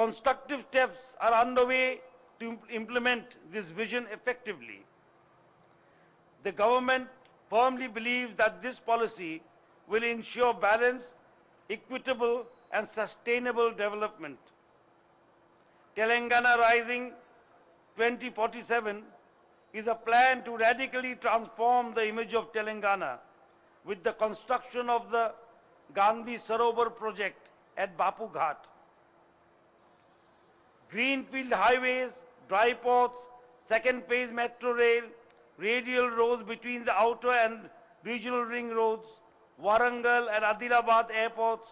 constructive steps are underway to implement this vision effectively. The government firmly believes that this policy will ensure balanced, equitable and sustainable development. Telangana Rising 2047 is a plan to radically transform the image of Telangana with the construction of the Gandhi Sarovar project at Bapu Ghat. Greenfield highways, dry ports, second phase metro rail, radial roads between the outer and regional ring roads, Warangal and Adilabad airports,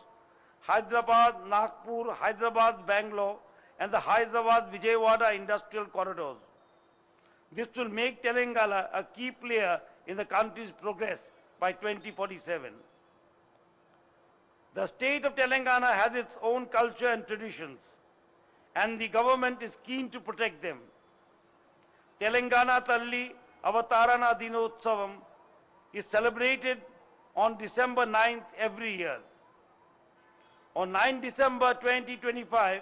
Hyderabad, Nagpur, Hyderabad, Bangalore, and the Hyderabad-Vijayawada industrial corridors. This will make Telangana a key player in the country's progress by 2047. The state of Telangana has its own culture and traditions, and the government is keen to protect them. Telangana Talli Avatarana Dinotsavam is celebrated on December 9th every year. On 9 December 2025,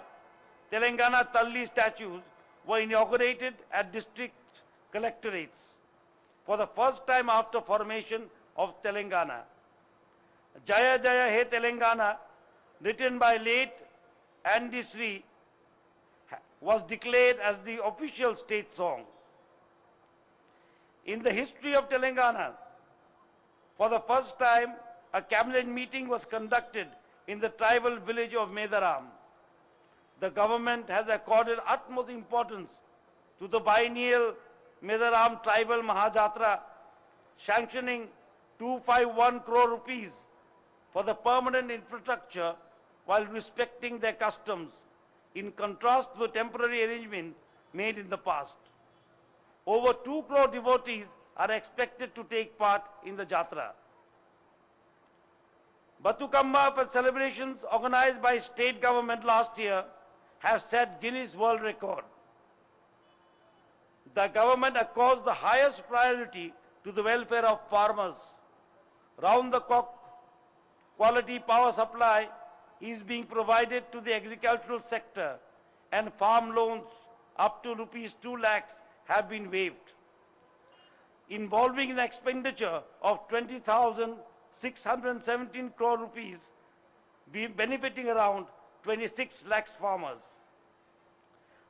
Telangana Talli statues were inaugurated at district collectorates for the first time after formation of Telangana. Jaya Jaya He Telangana, written by late Andy Sri, was declared as the official state song. In the history of Telangana, for the first time, a cabinet meeting was conducted in the tribal village of Medaram. The government has accorded utmost importance to the biennial Medaram Tribal Mahajatra, sanctioning 251 crore rupees for the permanent infrastructure while respecting their customs, in contrast to the temporary arrangement made in the past. Over 2 crore devotees are expected to take part in the Jatra. Batukamba celebrations organized by state government last year have set Guinness World Record. The government accords the highest priority to the welfare of farmers. Round-the-clock quality power supply is being provided to the agricultural sector, and farm loans up to rupees 2 lakhs have been waived, involving an expenditure of 20,617 crore rupees, benefiting around 26 lakhs farmers.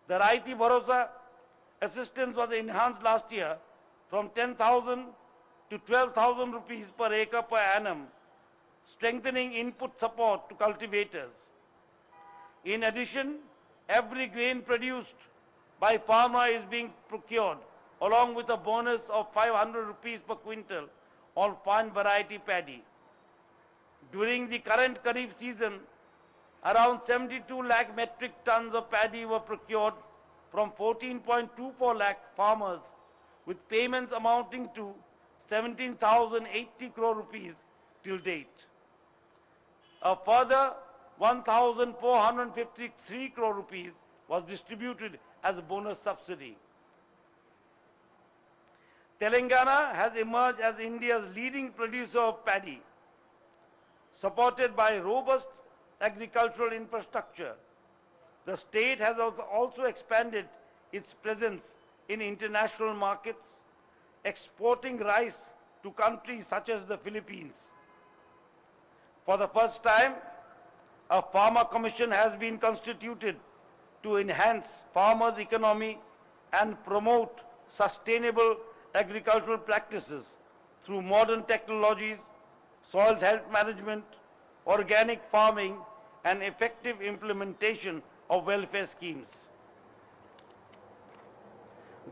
The Raiti Bharosa assistance was enhanced last year from 10,000 to 12,000 rupees per acre per annum, strengthening input support to cultivators. In addition, every grain produced by farmer is being procured along with a bonus of 500 rupees per quintal on fine variety paddy. During the current Kharif season, around 72 lakh metric tons of paddy were procured from 14.24 lakh farmers, with payments amounting to 17,080 crore rupees till date. A further 1,453 crore rupees was distributed as a bonus subsidy. Telangana has emerged as India's leading producer of paddy, supported by robust agricultural infrastructure. The state has also expanded its presence in international markets, exporting rice to countries such as the Philippines. For the first time, a farmer commission has been constituted to enhance farmers' economy and promote sustainable agricultural practices through modern technologies, soil health management, organic farming, and effective implementation of welfare schemes,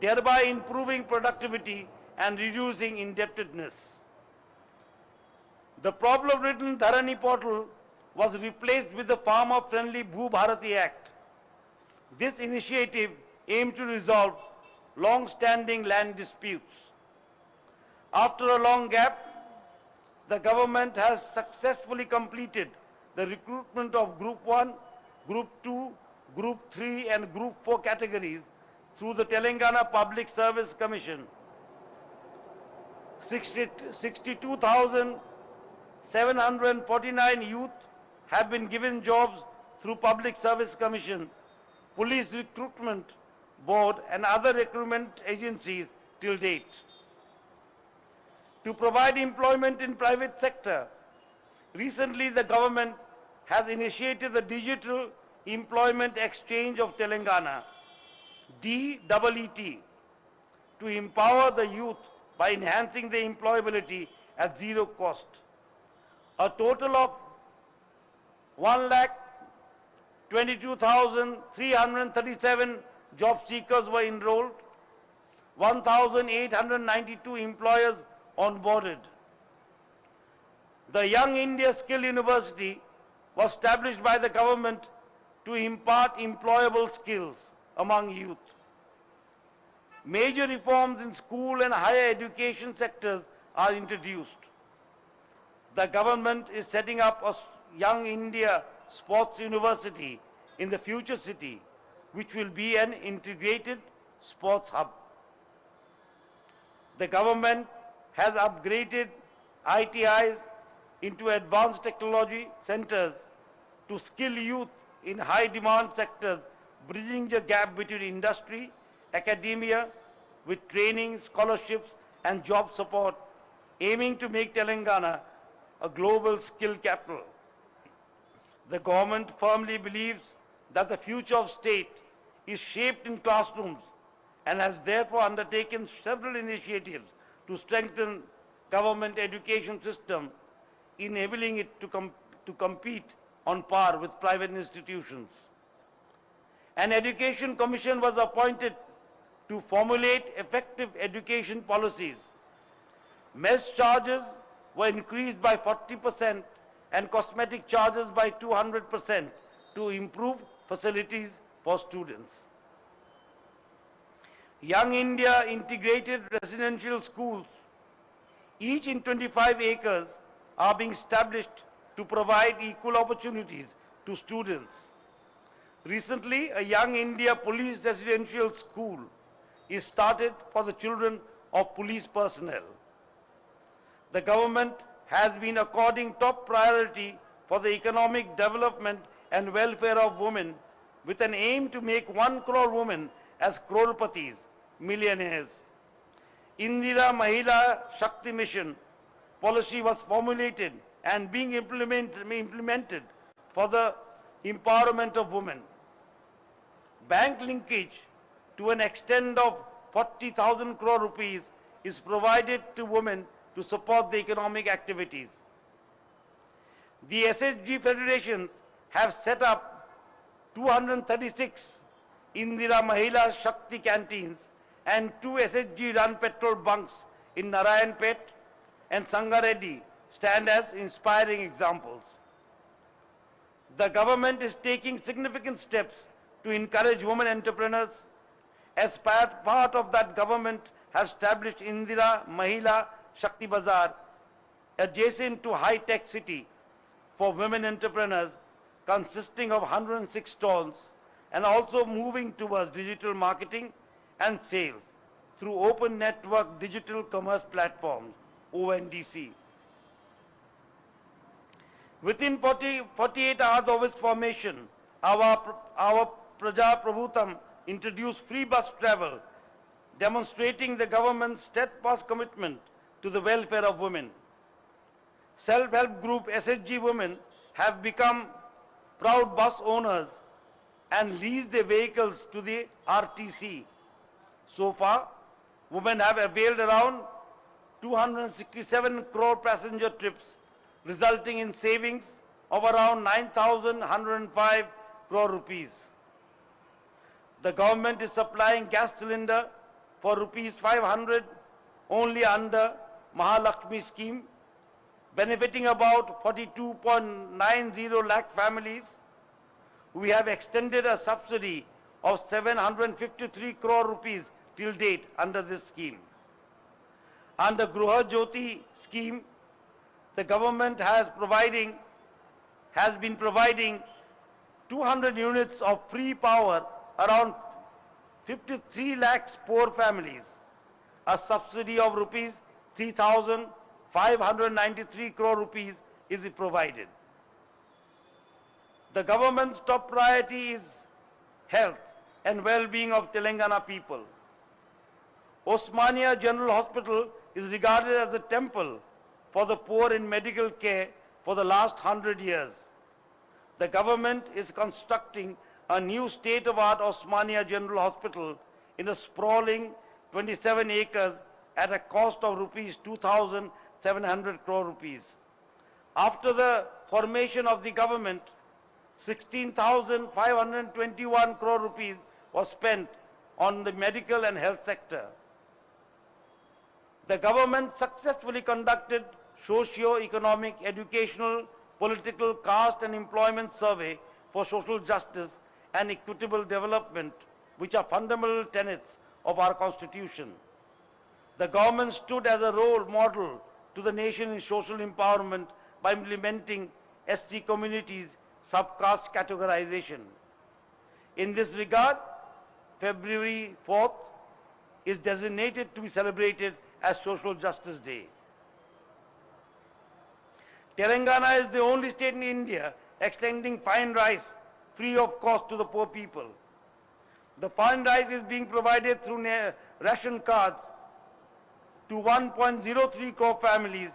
thereby improving productivity and reducing indebtedness. The problem-ridden Dharani portal was replaced with the farmer-friendly Bhu Bharati Act. This initiative aimed to resolve long-standing land disputes. After a long gap, the government has successfully completed the recruitment of Group 1, Group 2, Group 3 and Group 4 categories through the Telangana Public Service Commission. 62,749 youth have been given jobs through Public Service Commission Police Recruitment Board and other recruitment agencies till date. To provide employment in private sector, recently the government has initiated the Digital Employment Exchange of Telangana, DEET, to empower the youth by enhancing their employability at zero cost. A total of 1,22,337 job seekers were enrolled, 1,892 employers onboarded. The Young India Skill University was established by the government to impart employable skills among youth. Major reforms in school and higher education sectors are introduced. The government is setting up a Young India Sports University in the future city, which will be an integrated sports hub. The government has upgraded ITIs into advanced technology centers to skill youth in high demand sectors, bridging the gap between industry, academia, with training, scholarships and job support, aiming to make Telangana a global skill capital. The government firmly believes that the future of state is shaped in classrooms and has therefore undertaken several initiatives to strengthen government education system, enabling it to compete on par with private institutions. An education commission was appointed to formulate effective education policies. Mess charges were increased by 40% and cosmetic charges by 200% to improve facilities for students. Young India integrated residential schools, each in 25 acres, are being established to provide equal opportunities to students. Recently, a Young India Police Residential School is started for the children of police personnel. The government has been according top priority for the economic development and welfare of women with an aim to make 1 crore women as crorpatis, millionaires. Indira Mahila Shakti Mission policy was formulated and being implemented for the empowerment of women. Bank linkage to an extent of 40,000 crore rupees is provided to women to support the economic activities. The SHG federations have set up 236 Indira Mahila Shakti canteens and 2 SHG run petrol bunks in Narayanpet and Sangareddy stand as inspiring examples. The government is taking significant steps to encourage women entrepreneurs. As part of that, government has established Indira Mahila Shakti Bazaar adjacent to high-tech city for women entrepreneurs, consisting of 106 stalls, and also moving towards digital marketing and sales through open network digital commerce platforms, ONDC. Within 48 hours of its formation, our Praja Prabhutam introduced free bus travel, demonstrating the government's steadfast commitment to the welfare of women. Self-help group SHG women have become proud bus owners and lease their vehicles to the RTC. So far, women have availed around 267 crore passenger trips, resulting in savings of around 9,105 crore rupees. The government is supplying gas cylinder for rupees 500 only under Mahalakshmi scheme, benefiting about 42.90 lakh families. We have extended a subsidy of 753 crore rupees till date under this scheme. Under Gruha Jyoti scheme, the government has been providing 200 units of free power around 53 lakhs poor families. A subsidy of rupees 3,593 crore rupees is provided. The government's top priority is health and well-being of Telangana people. Osmania General Hospital is regarded as a temple for the poor in medical care for the last 100 years. The government is constructing a new state-of-art Osmania General Hospital in a sprawling 27 acres at a cost of rupees 2,700 crore rupees. After the formation of the government, 16,521 crore rupees was spent on the medical and health sector. The government successfully conducted socio-economic, educational, political, caste and employment survey for social justice and equitable development, which are fundamental tenets of our constitution. The government stood as a role model to the nation in social empowerment by implementing SC communities sub-caste categorization. In this regard, February 4th is designated to be celebrated as Social Justice Day. Telangana is the only state in India extending fine rice free of cost to the poor people. The fine rice is being provided through ration cards to 1.03 crore families,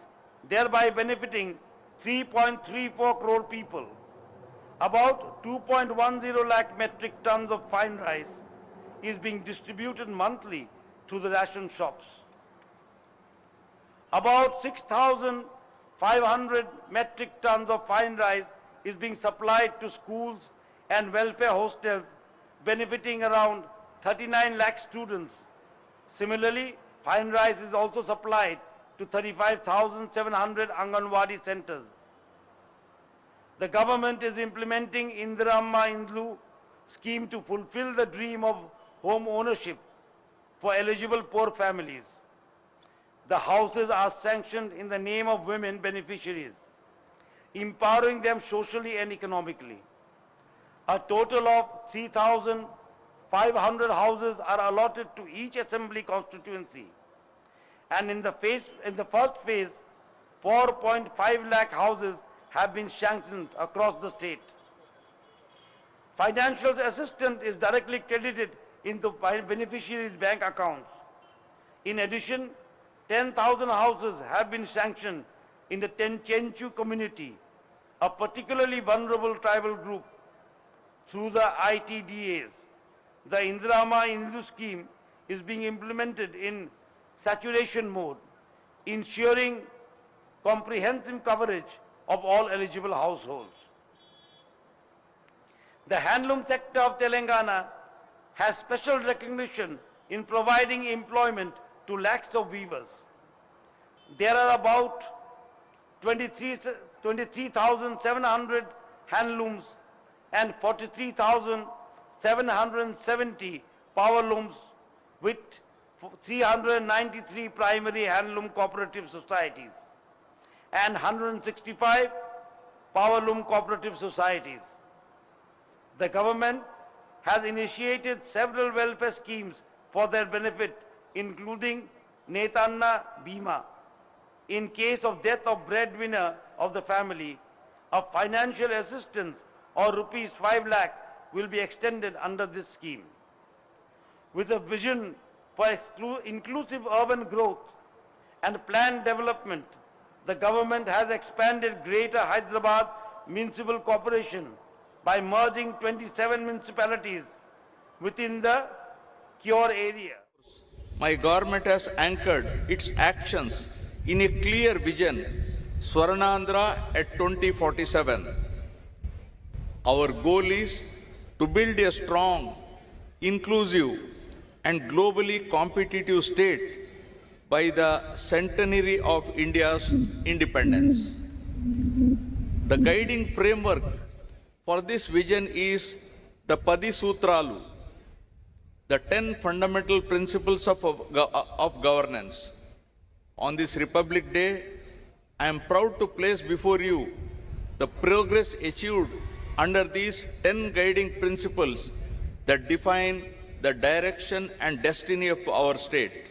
thereby benefiting 3.34 crore people. About 2.10 lakh metric tons of fine rice is being distributed monthly through the ration shops. About 6,500 metric tons of fine rice is being supplied to schools and welfare hostels, benefiting around 39 lakh students. Similarly, fine rice is also supplied to 35,700 Anganwadi centers. The government is implementing Indiramma Indlu scheme to fulfill the dream of home ownership for eligible poor families. The houses are sanctioned in the name of women beneficiaries, empowering them socially and economically. A total of 3,500 houses are allotted to each assembly constituency. And in the first phase, 4.5 lakh houses have been sanctioned across the state. Financial assistance is directly credited into beneficiaries' bank accounts. In addition, 10,000 houses have been sanctioned in the Chenchu community, a particularly vulnerable tribal group, through the ITDAs. The Indirama Indlu scheme is being implemented in saturation mode, ensuring comprehensive coverage of all eligible households. The handloom sector of Telangana has special recognition in providing employment to lakhs of weavers. There are about 23,700 handlooms and 43,770 power looms with 393 primary handloom cooperative societies and 165 power loom cooperative societies. The government has initiated several welfare schemes for their benefit, including Netanna Bima. In case of death of breadwinner of the family, a financial assistance or rupees 5 lakh will be extended under this scheme. With a vision for inclusive urban growth and planned development, the government has expanded Greater Hyderabad Municipal Corporation by merging 27 municipalities within the Cure area. My government has anchored its actions in a clear vision, Swarnandhra at 2047. Our goal is to build a strong, inclusive and globally competitive state by the centenary of India's independence. The guiding framework for this vision is the Padi Sutralu, the 10 fundamental principles of governance. On this Republic Day, I am proud to place before you the progress achieved under these 10 guiding principles that define the direction and destiny of our state.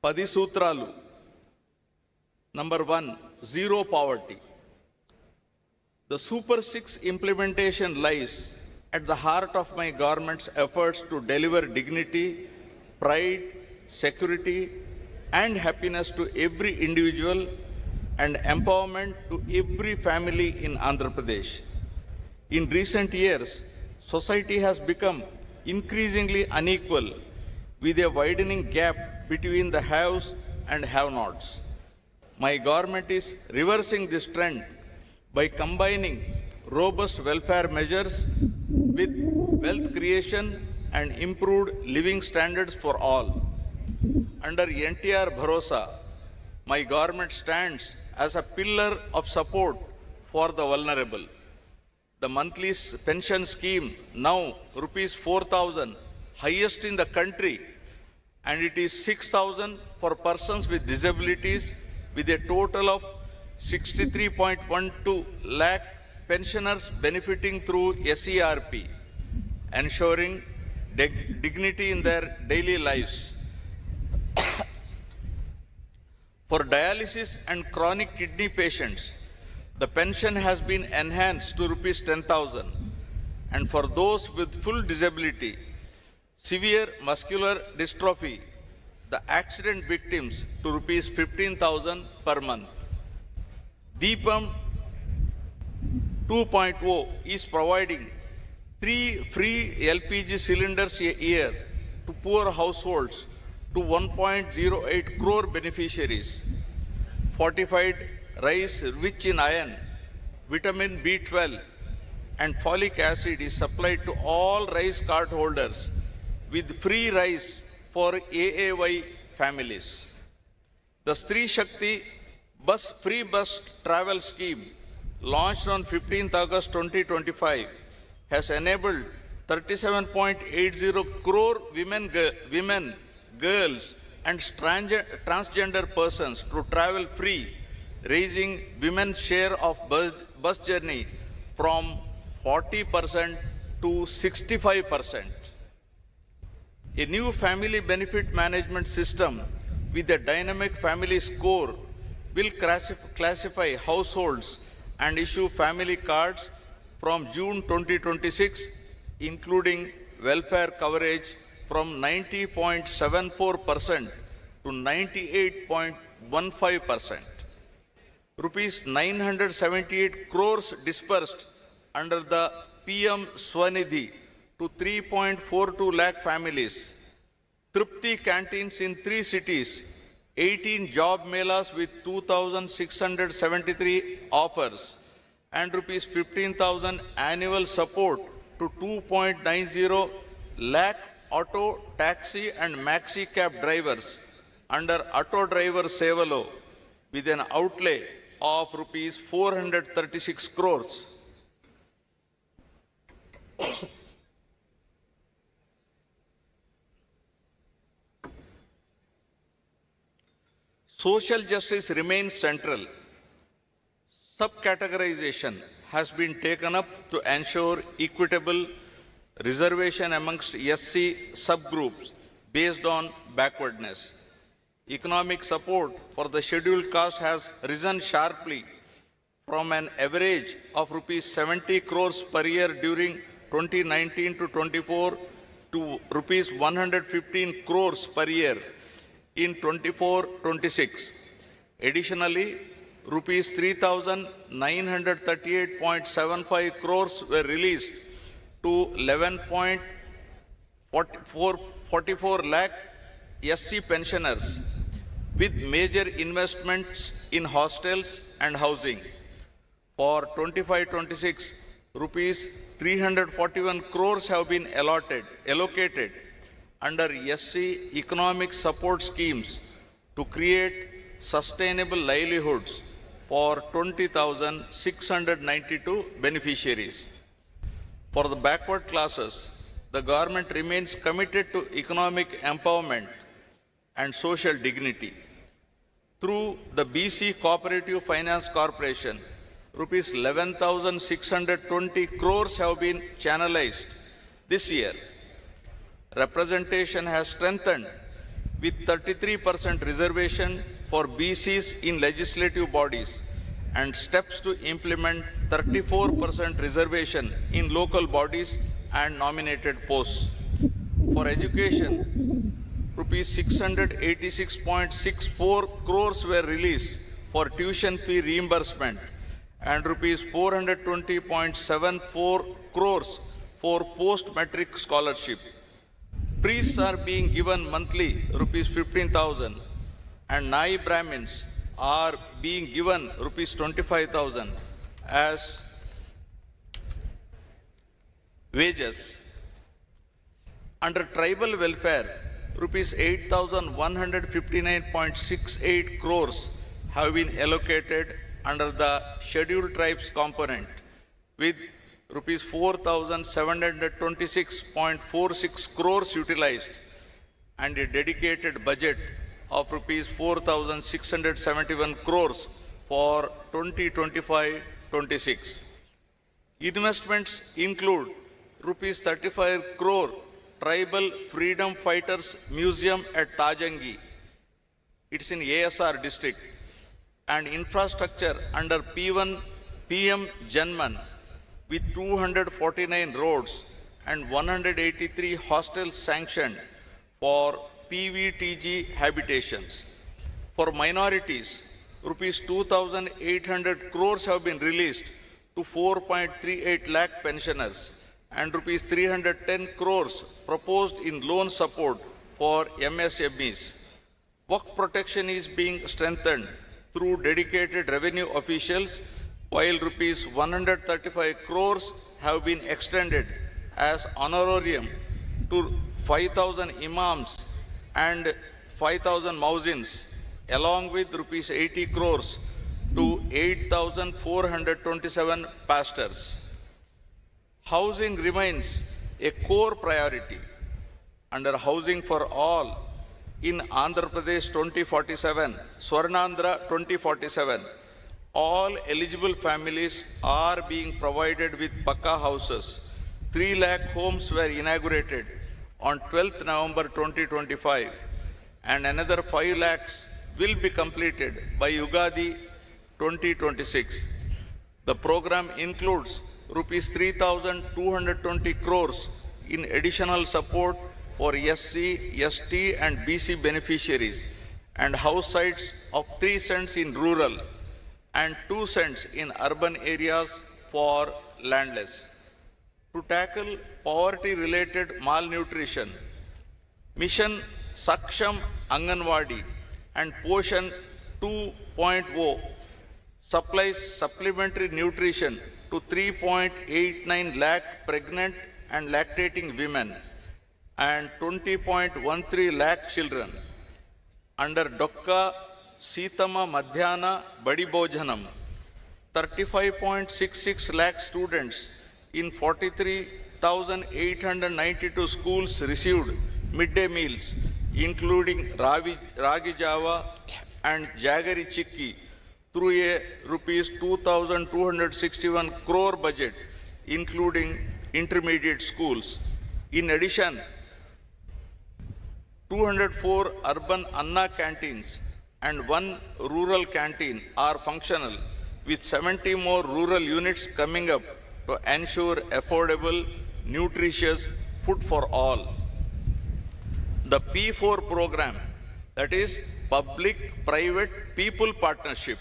Padi Sutralu. Number 1, zero poverty. The Super 6 implementation lies at the heart of my government's efforts to deliver dignity, pride, security, and happiness to every individual and empowerment to every family in Andhra Pradesh. In recent years, society has become increasingly unequal with a widening gap between the haves and have-nots. My government is reversing this trend by combining robust welfare measures with wealth creation and improved living standards for all. Under NTR Bharosa, my government stands as a pillar of support for the vulnerable. The monthly pension scheme, now rupees 4,000, highest in the country, and it is 6,000 for persons with disabilities, with a total of 63.12 lakh pensioners benefiting through SERP, ensuring dignity in their daily lives. For dialysis and chronic kidney patients, the pension has been enhanced to rupees 10,000, and for those with full disability, severe muscular dystrophy, the accident victims, to rupees 15,000 per month. Deepam 2.0 is providing 3 free LPG cylinders a year to poor households to 1.08 crore beneficiaries. Fortified rice rich in iron, vitamin B12 and folic acid is supplied to all rice card holders with free rice for AAY families. The Stree Shakti free bus travel scheme, launched on 15th August 2025, has enabled 37.80 crore women, girls and transgender persons to travel free, raising women's share of bus journey from 40% to 65%. A new family benefit management system with a dynamic family score will classify households and issue family cards from June 2026, including welfare coverage from 90.74% to 98.15%. Rupees 978 crores dispersed under the PM Swanidhi to 3.42 lakh families. Tripti canteens in 3 cities, 18 job melas with 2,673 offers, and rupees 15,000 annual support to 2.90 lakh auto, taxi and maxi cab drivers under Auto Driver Sevalo with an outlay of rupees 436 crores. Social justice remains central. Subcategorization has been taken up to ensure equitable reservation amongst SC subgroups based on backwardness. Economic support for the scheduled caste has risen sharply from an average of rupees 70 crores per year during 2019 to 24 to rupees 115 crores per year in 24-26. Additionally, rupees 3,938.75 crores were released to 11.44 lakh SC pensioners with major investments in hostels and housing. For 25-26, rupees 341 crores have been allocated under SC economic support schemes to create sustainable livelihoods for 20,692 beneficiaries. For the backward classes, the government remains committed to economic empowerment and social dignity. Through the BC Cooperative Finance Corporation, rupees 11,620 crores have been channelized this year. Representation has strengthened with 33% reservation for BCs in legislative bodies and steps to implement 34% reservation in local bodies and nominated posts. For education, rupees 686.64 crores were released for tuition fee reimbursement and rupees 420.74 crores for post-matric scholarship. Priests are being given monthly rupees 15,000 and Nai Brahmins are being given rupees 25,000 as wages. Under tribal welfare, rupees 8,159.68 crores have been allocated under the scheduled tribes component, with rupees 4,726.46 crores utilized and a dedicated budget of rupees 4,671 crores for 2025-26. Investments include rupees 35 crore Tribal Freedom Fighters Museum at Tajangi. It's in ASR district. And infrastructure under P1 PM Janman with 249 roads and 183 hostels sanctioned for PVTG habitations. For minorities, rupees 2,800 crores have been released to 4.38 lakh pensioners and rupees 310 crores proposed in loan support for MSMEs. Work protection is being strengthened through dedicated revenue officials, while rupees 135 crores have been extended as honorarium to 5,000 imams and 5,000 muezzins, along with rupees 80 crores to 8,427 pastors. Housing remains a core priority. Under Housing for All in Andhra Pradesh 2047, Swarnandhra 2047, all eligible families are being provided with Pakka houses. 3 lakh homes were inaugurated on 12th November 2025 and another 5 lakhs will be completed by Ugadi 2026. The program includes rupees 3,220 crores in additional support for SC, ST and BC beneficiaries and house sites of 3 cents in rural and 2 cents in urban areas for landless. To tackle poverty-related malnutrition, Mission Saksham Anganwadi and Poshan 2.0 supplies supplementary nutrition to 3.89 lakh pregnant and lactating women and 20.13 lakh children. Under Dokka Sitama Madhyana Badi Bhojanam, 35.66 lakh students in 43,892 schools received midday meals, including Ragi Java and Jaggery Chikki, through a rupees 2,261 crore budget, including intermediate schools. In addition, 204 urban Anna canteens and 1 rural canteen are functional, with 70 more rural units coming up to ensure affordable, nutritious food for all. The P4 program, that is Public-Private People Partnership,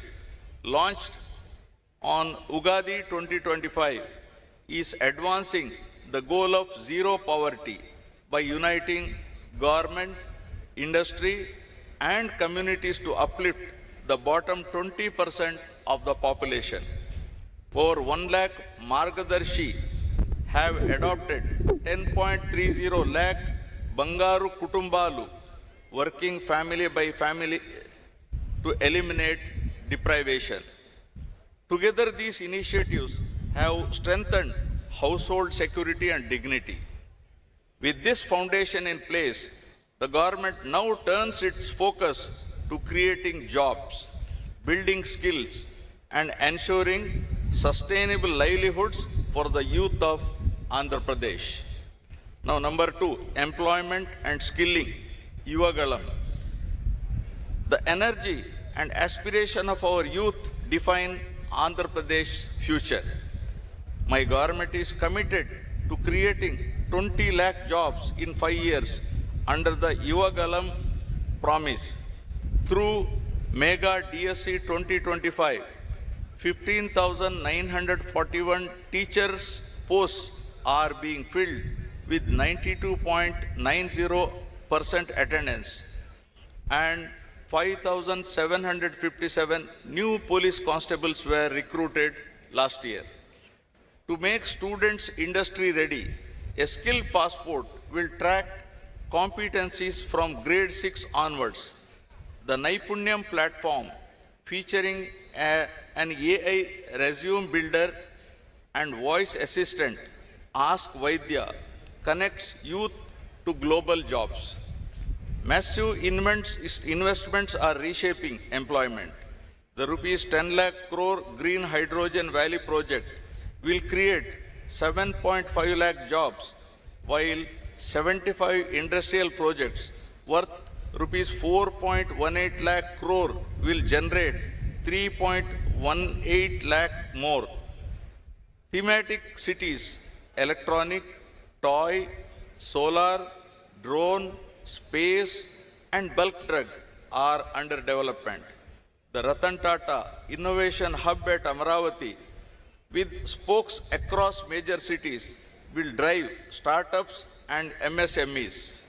launched on Ugadi 2025, is advancing the goal of zero poverty by uniting government, industry, and communities to uplift the bottom 20% of the population. Over 1 lakh Margadarshi have adopted 10.30 lakh Bangaru Kutumbalu, working family by family to eliminate deprivation. Together, these initiatives have strengthened household security and dignity. With this foundation in place, the government now turns its focus to creating jobs, building skills, and ensuring sustainable livelihoods for the youth of Andhra Pradesh. Now, number 2, employment and skilling, Yuvagalam. The energy and aspiration of our youth define Andhra Pradesh's future. My government is committed to creating 20 lakh jobs in 5 years under the Yuvagalam promise. Through Mega DSC 2025, 15,941 teachers posts are being filled with 92.90% attendance, and 5,757 new police constables were recruited last year. To make students industry ready, a skill passport will track competencies from grade 6 onwards. The Naipunyam platform, featuring an AI resume builder and voice assistant, Ask Vaidya, connects youth to global jobs. Massive investments are reshaping employment. The rupees 10 lakh crore Green Hydrogen Valley project will create 7.5 lakh jobs, while 75 industrial projects worth rupees 4.18 lakh crore will generate 3.18 lakh more. Thematic cities, electronic, toy, solar, drone, space, and bulk drug are under development. The Ratan Tata Innovation Hub at Amaravati, with spokes across major cities, will drive startups and MSMEs.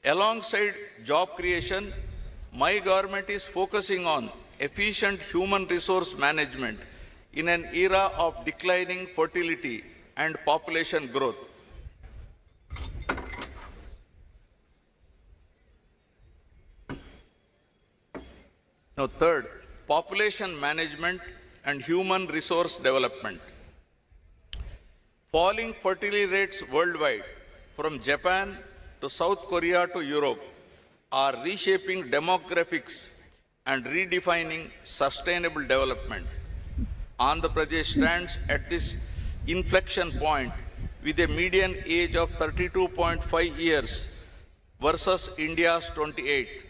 Alongside job creation, my government is focusing on efficient human resource management in an era of declining fertility and population growth. Now, third, population management and human resource development. Falling fertility rates worldwide, from Japan to South Korea to Europe, are reshaping demographics and redefining sustainable development. Andhra Pradesh stands at this inflection point with a median age of 32.5 years versus India's 28.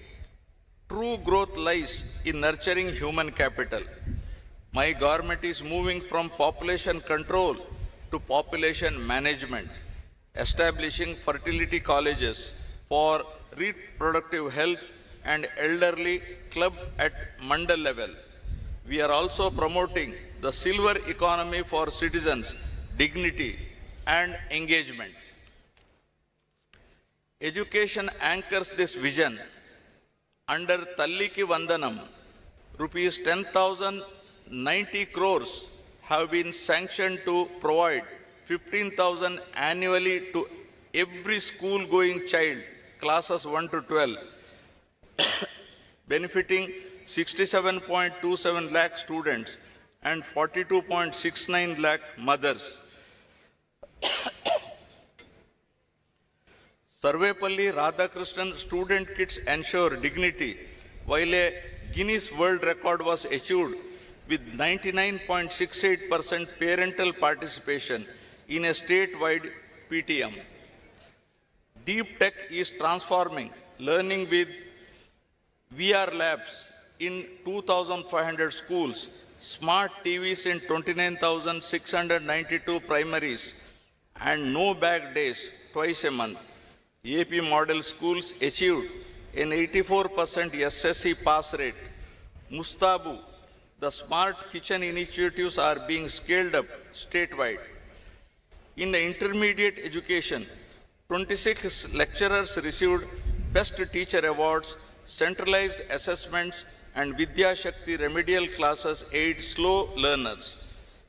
True growth lies in nurturing human capital. My government is moving from population control to population management, establishing fertility colleges for reproductive health and elderly club at mandal level. We are also promoting the silver economy for citizens, dignity and engagement. Education anchors this vision. Under Talliki Vandanam, rupees 10,090 crores have been sanctioned to provide 15,000 annually to every school-going child, classes 1 to 12, benefiting 67.27 lakh students and 42.69 lakh mothers. Sarvepalli Radhakrishnan student kits ensure dignity, while a Guinness World Record was achieved with 99.68% parental participation in a statewide PTM. Deep Tech is transforming learning with VR labs in 2,500 schools, smart TVs in 29,692 primaries, and no bag days twice a month. AP model schools achieved an 84% SSC pass rate. Mustabu, the smart kitchen initiatives are being scaled up statewide. In the intermediate education, 26 lecturers received Best Teacher Awards, centralized assessments, and Vidya Shakti remedial classes aid slow learners.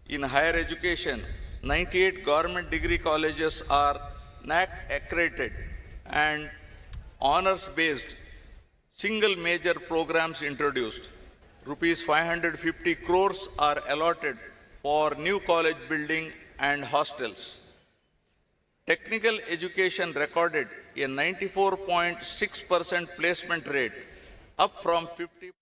In higher education, 98 government degree colleges are NAC accredited and honors-based single major programs introduced. Rupees 550 crores are allotted for new college building and hostels. Technical education recorded a 94.6% placement rate, up from 50.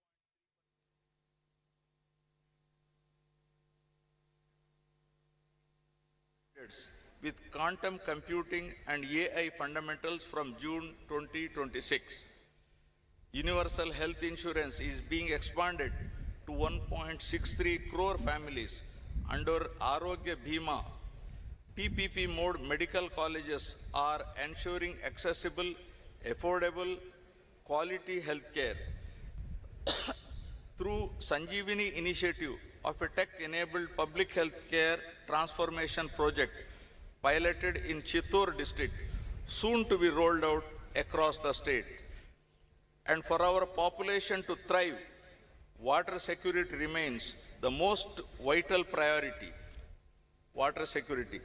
With quantum computing and AI fundamentals from June 2026. Universal health insurance is being expanded to 1.63 crore families under Arogya Bhima. PPP mode medical colleges are ensuring accessible, affordable, quality healthcare. Through Sanjeevani initiative of a tech-enabled public health care transformation project piloted in Chittor district, soon to be rolled out across the state. And for our population to thrive, water security remains the most vital priority. Water security.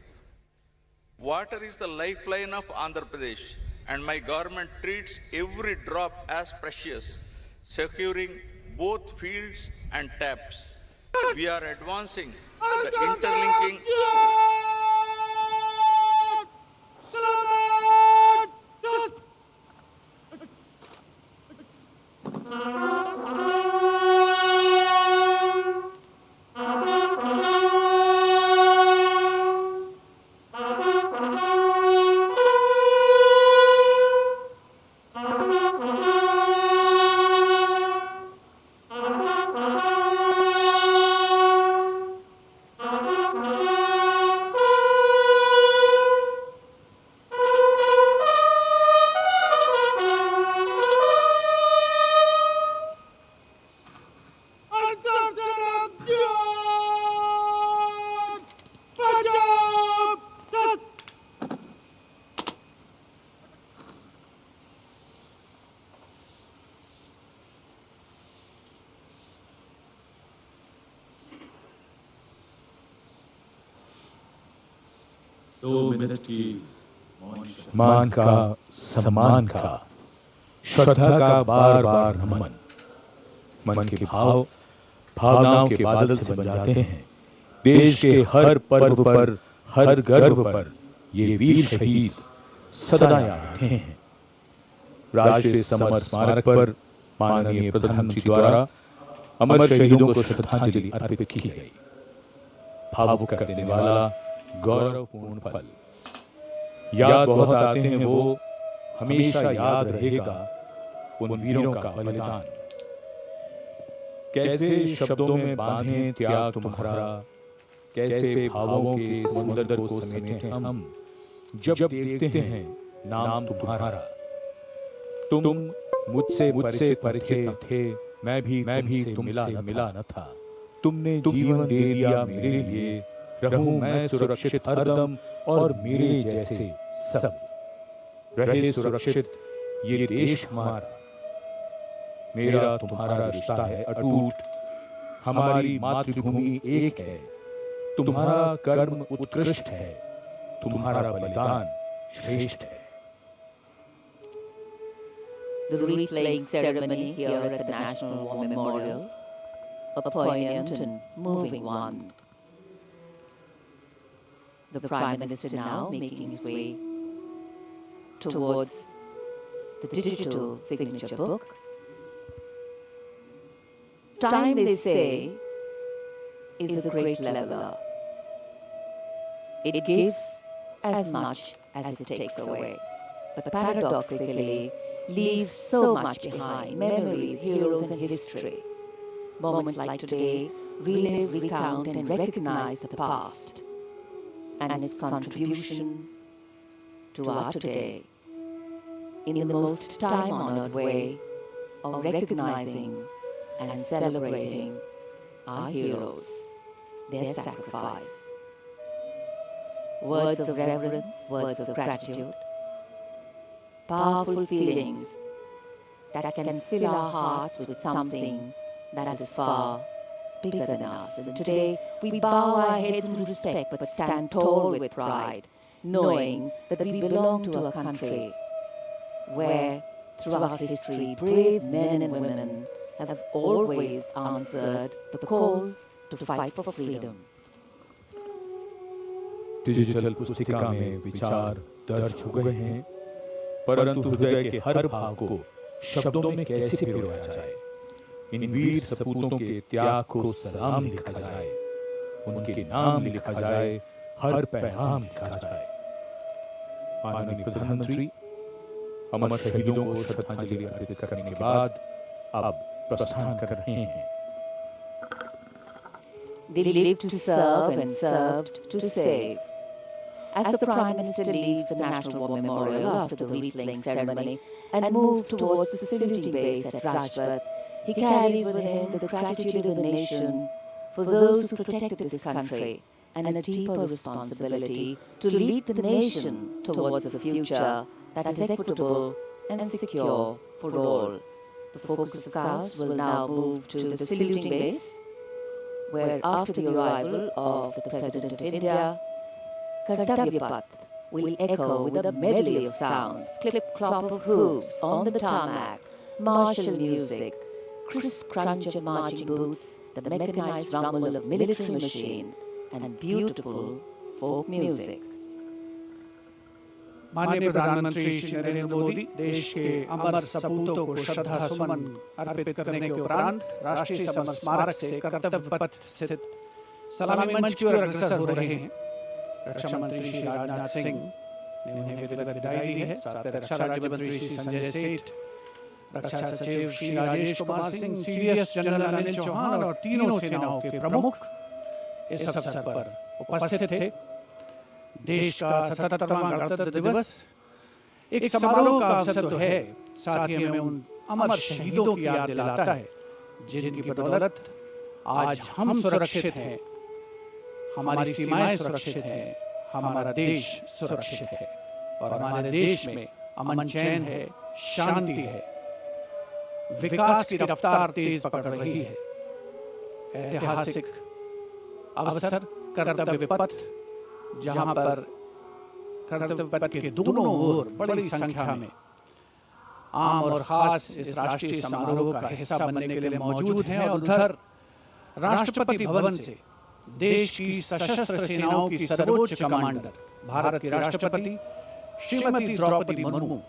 Water is the lifeline of Andhra Pradesh, and my government treats every drop as precious, securing both fields and taps. We are advancing the interlinking. मान का सम्मान का श्रद्धा का बार बार नमन। मन के भाव भावनाओं के बादल से बन जाते हैं। देश के हर पर्व पर, हर गर्व पर ये वीर शहीद सदा याद रहते हैं। राष्ट्रीय समर स्मारक पर माननीय प्रधानमंत्री द्वारा अमर शहीदों को श्रद्धांजलि अर्पित की गई। भावुक कर देने वाला गौरवपूर्ण पल। याद बहुत आते हैं वो, हमेशा याद रहेगा उन वीरों का बलिदान। कैसे शब्दों में बांधे त्याग तुम्हारा, कैसे भावों के समुद्र को समेटे हम जब देखते हैं नाम तुम्हारा। तुम मुझसे परिचित थे, मैं भी तुमसे मिला न था। तुमने जीवन दे दिया मेरे लिए, रहूं मैं सुरक्षित हरदम और मेरे जैसे सब रहे सुरक्षित ये देश हमारा। मेरा तुम्हारा रिश्ता है अटूट, हमारी मातृभूमि एक है। तुम्हारा कर्म उत्कृष्ट है, तुम्हारा बलिदान श्रेष्ठ है। The wreath-laying ceremony here at the National War Memorial, a poignant and moving one. The Prime Minister now making his way towards the digital signature book. Time, they say, is a great leveler. It gives as much as it takes away, but paradoxically leaves so much behind: memories, heroes and history. Moments like today relive, recount and recognize the past and its contribution to our today in the most time-honored way of recognizing and celebrating our heroes, their sacrifice. Words of reverence, words of gratitude, powerful feelings that can fill our hearts with something that is far bigger than us. And today we bow our heads in respect but stand tall with pride, knowing that we belong to a country where throughout history brave men and women have always answered the call to fight for freedom. Digital पुस्तिका में विचार दर्ज हो गए हैं, परंतु हृदय के हर भाव को शब्दों में कैसे पिरोया जाए। इन वीर सपूतों के त्याग को सलाम लिखा जाए, उनके नाम लिखा जाए, हर पैगाम लिखा जाए। माननीय प्रधानमंत्री अमर शहीदों को श्रद्धांजलि अर्पित करने के बाद अब प्रस्थान कर रहे हैं। They lived to serve and served to save. As the Prime Minister leaves the National War Memorial after the wreath-laying ceremony and moves towards the saluting base at Rajpath, he carries with him the gratitude of the nation for those who protected this country and a deeper responsibility to lead the nation towards a future that is equitable and secure for all. The focus of cows will now move to the saluting base, where after the arrival of the President of India, Kartavya Path will echo with a medley of sounds, clip-clop of hooves on the tarmac, martial music, crisp crunch of marching boots, the mechanized rumble of military machine, and beautiful folk music. माननीय प्रधानमंत्री श्री नरेंद्र मोदी देश के अमर सपूतों को श्रद्धा सुमन अर्पित करने के उपरांत राष्ट्रीय समर स्मारक से कर्तव्य पथ स्थित सलामी मंच की ओर अग्रसर हो रहे हैं। रक्षा मंत्री श्री राजनाथ सिंह ने उन्हें विधिवत विदाई दी है। साथ ही रक्षा राज्य मंत्री श्री संजय सेठ, रक्षा सचिव श्री राजेश कुमार सिंह, सीडीएस जनरल अनिल चौहान और तीनों सेनाओं के प्रमुख इस अवसर पर उपस्थित थे। देश का 77वां गणतंत्र दिवस एक समारोह का अवसर तो है, साथ ही हमें उन अमर शहीदों की याद दिलाता है जिनकी बदौलत आज हम सुरक्षित हैं, हमारी सीमाएं सुरक्षित हैं, हमारा देश सुरक्षित है और हमारे देश में अमन चैन है, शांति है, विकास की रफ्तार तेज पकड़ रही है। ऐतिहासिक अवसर कर्तव्य पथ, जहां पर कर्तव्य पथ के दोनों ओर बड़ी संख्या में आम और खास इस राष्ट्रीय समारोह का हिस्सा बनने के लिए मौजूद हैं और उधर राष्ट्रपति भवन से देश की सशस्त्र सेनाओं की सर्वोच्च कमांडर भारत के राष्ट्रपति श्रीमती द्रौपदी मुर्मू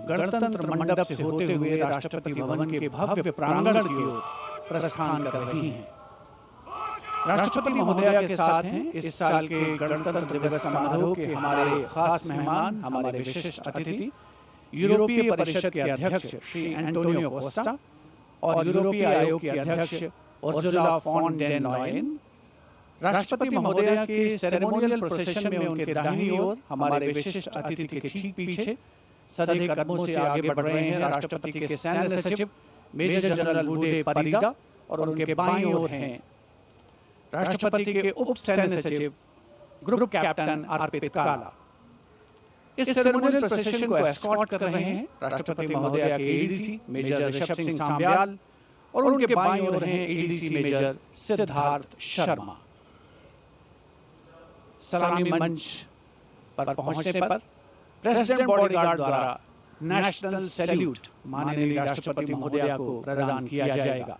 गणतंत्र मंडप से होते हुए राष्ट्रपति भवन के भव्य प्रांगण की ओर प्रस्थान कर रही हैं। राष्ट्रपति महोदया के साथ हैं इस साल के गणतंत्र दिवस समारोह के हमारे खास मेहमान, हमारे विशिष्ट अतिथि, यूरोपीय परिषद के अध्यक्ष श्री एंटोनियो कोस्टा और यूरोपीय आयोग के अध्यक्ष उर्जुला फॉन डेर लायन। राष्ट्रपति महोदया के सेरेमोनियल प्रोसेशन में उनके दाहिनी ओर हमारे विशिष्ट अतिथि के ठीक पीछे सधे कदमों से आगे बढ़ रहे हैं राष्ट्रपति के सैन्य सचिव मेजर जनरल बूडे परिगा और उनके बाईं ओर हैं राष्ट्रपति के उप सैन्य सचिव ग्रुप कैप्टन अर्पित काला। इस सेरेमोनियल प्रोसेशन को एस्कॉर्ट कर रहे हैं राष्ट्रपति महोदया के एडीसी मेजर ऋषभ सिंह सांब्याल और उनके बाईं ओर हैं एडीसी मेजर सिद्धार्थ शर्मा। सलामी मंच पर पहुंचने पर प्रेसिडेंट बॉडीगार्ड द्वारा नेशनल सैल्यूट माननीय राष्ट्रपति महोदया को प्रदान किया जाएगा।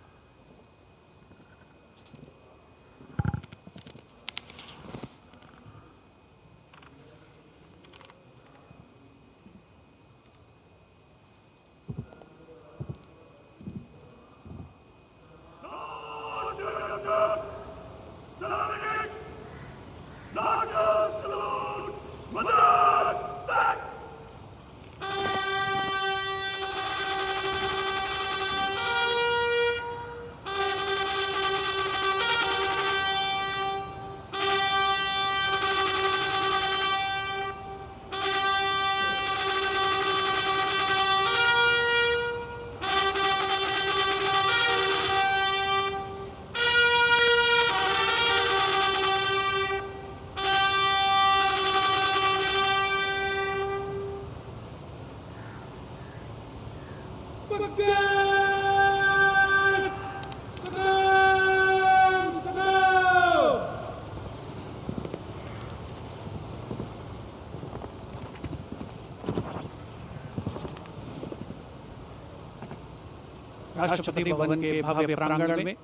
राष्ट्रपति भवन के भव्य प्रांगण में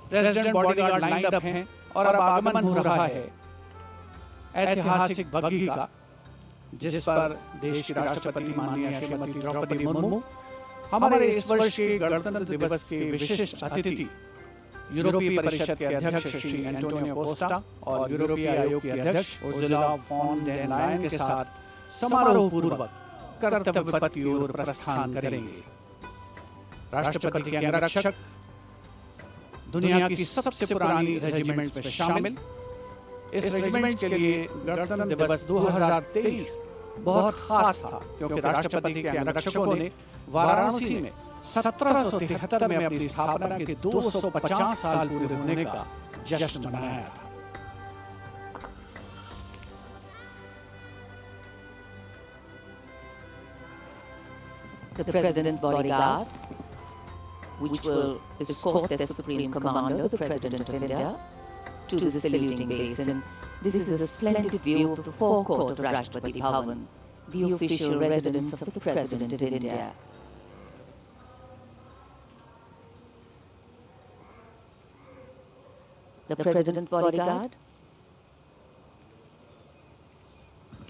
प्रेसिडेंट बॉडीगार्ड लाइन अप हैं और अब आगमन हो रहा है ऐतिहासिक बग्घी का, जिस पर देश की राष्ट्रपति माननीय श्रीमती द्रौपदी मुर्मू हमारे इस वर्ष के गणतंत्र दिवस के विशिष्ट अतिथि यूरोपीय परिषद के अध्यक्ष श्री एंटोनियो कोस्टा और यूरोपीय आयोग के अध्यक्ष उर्जुला फॉन डेर लायन के साथ समारोह पूर्वक कर्तव्य पथ की ओर प्रस्थान करेंगे। राष्ट्रपति के अंगरक्षक दुनिया की सबसे पुरानी रेजिमेंट्स में शामिल। इस रेजिमेंट के लिए गणतंत्र दिवस 2023 बहुत खास था, क्योंकि राष्ट्रपति के अंगरक्षकों ने वाराणसी में 1773 में अपनी स्थापना के 250 साल पूरे होने का जश्न मनाया था। The President's bodyguard, which will escort the Supreme Commander, the President of India, to the saluting basin. This is a splendid view of the forecourt of Rashtrapati Bhavan, the official residence of the President of India. The President's bodyguard,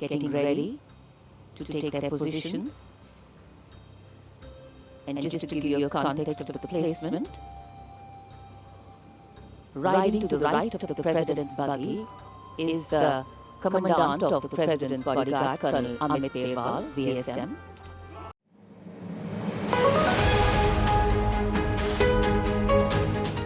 getting ready to take their positions. And just to give you a context of the placement, riding to the right of the President's buggy is the Commandant of the President's bodyguard, Colonel Amit Berwal, VSM.